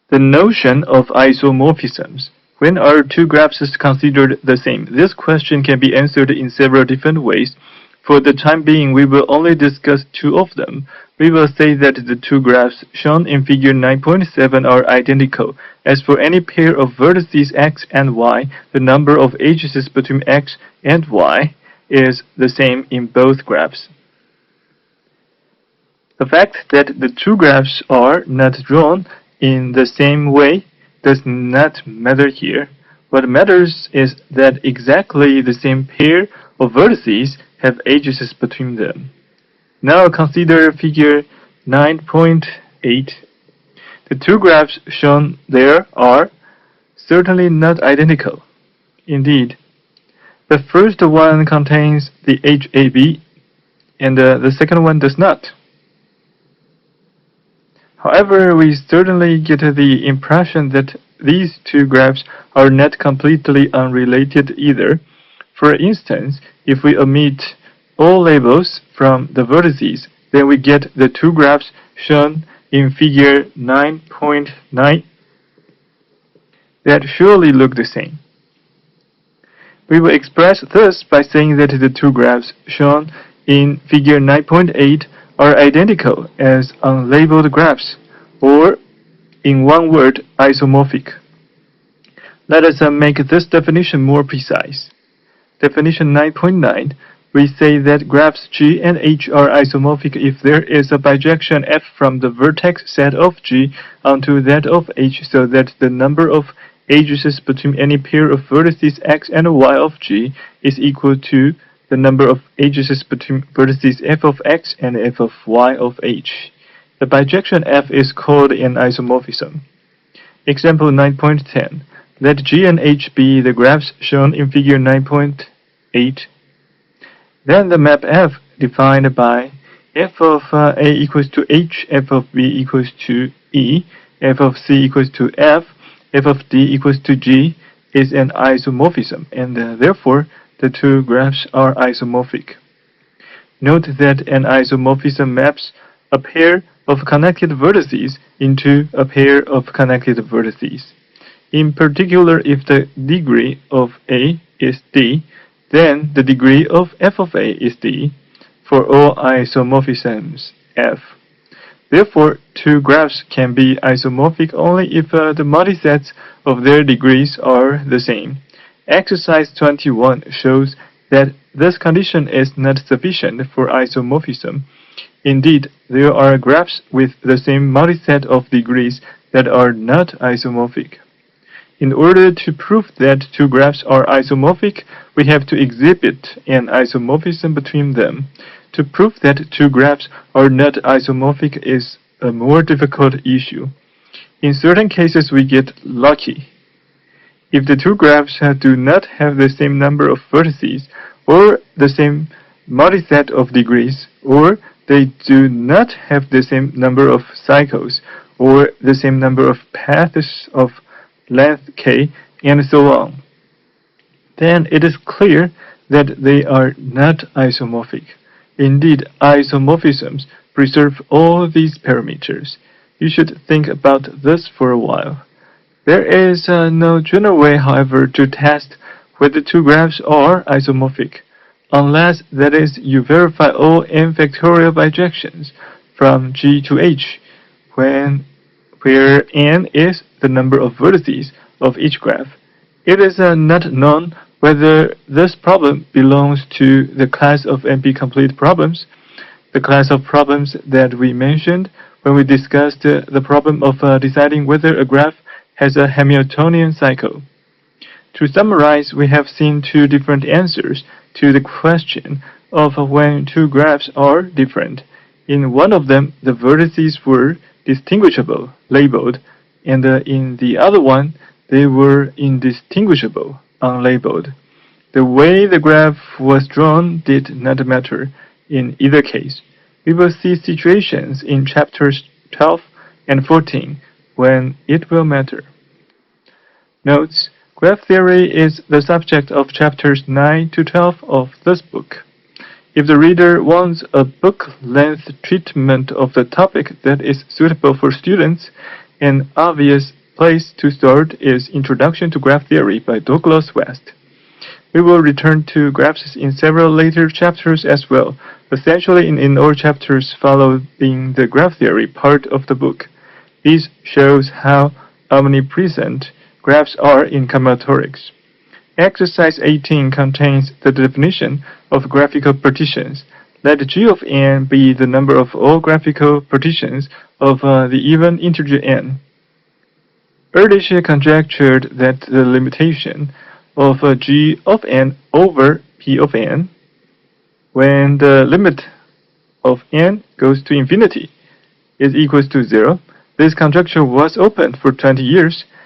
The notion of isomorphisms. When are two graphs considered the same? This question can be answered in several different ways. For the time being, we will only discuss two of them. We will say that the two graphs shown in figure 9.7 are identical. As for any pair of vertices x and y, the number of edges between x and y is the same in both graphs. The fact that the two graphs are not drawn in the same way does not matter here. What matters is that exactly the same pair of vertices have edges between them. Now consider figure 9.8. The two graphs shown there are certainly not identical. Indeed, the first one contains the edge AB, and the second one does not. However, we certainly get the impression that these two graphs are not completely unrelated either. For instance, if we omit all labels from the vertices, then we get the two graphs shown in figure 9.9 that surely look the same. We will express this by saying that the two graphs shown in figure 9.8 are identical as unlabeled graphs, or in one word, isomorphic. Let us make this definition more precise. Definition 9.9, we say that graphs G and H are isomorphic if there is a bijection F from the vertex set of G onto that of H so that the number of edges between any pair of vertices x and y of G is equal to the number of edges between vertices f of x and f of y of H. The bijection F is called an isomorphism. Example 9.10. Let G and H be the graphs shown in figure 9.8. Then the map F defined by f of A equals to H, f of B equals to E, f of C equals to F, f of D equals to G is an isomorphism, and therefore the two graphs are isomorphic. Note that an isomorphism maps a pair of connected vertices into a pair of connected vertices. In particular, if the degree of A is D, then the degree of f of A is D for all isomorphisms F. Therefore, two graphs can be isomorphic only if the multisets of their degrees are the same. Exercise 21 shows that this condition is not sufficient for isomorphism. Indeed, there are graphs with the same multiset of degrees that are not isomorphic. In order to prove that two graphs are isomorphic, we have to exhibit an isomorphism between them. To prove that two graphs are not isomorphic is a more difficult issue. In certain cases, we get lucky. If the two graphs do not have the same number of vertices, or the same multiset of degrees, or they do not have the same number of cycles, or the same number of paths of length k, and so on, then it is clear that they are not isomorphic. Indeed, isomorphisms preserve all these parameters. You should think about this for a while. There is no general way, however, to test whether two graphs are isomorphic, unless, that is, you verify all n factorial bijections from G to H, where n is the number of vertices of each graph. It is not known whether this problem belongs to the class of NP-complete problems, the class of problems that we mentioned when we discussed the problem of deciding whether a graph has a Hamiltonian cycle. To summarize, we have seen two different answers to the question of when two graphs are different. In one of them, the vertices were distinguishable, labeled, and in the other one, they were indistinguishable, unlabeled. The way the graph was drawn did not matter in either case. We will see situations in chapters 12 and 14 when it will matter. Notes: graph theory is the subject of chapters 9 to 12 of this book. If the reader wants a book-length treatment of the topic that is suitable for students, An obvious place to start is Introduction to Graph Theory by Douglas West. We will return to graphs in several later chapters as well, essentially in all chapters following the graph theory part of the book. This shows how omnipresent graphs are in combinatorics. Exercise 18 contains the definition of graphical partitions. Let G of n be the number of all graphical partitions of the even integer n. Erdős conjectured that the limitation of G of n over P of n, when the limit of n goes to infinity, is equals to 0. This conjecture was open for 20 years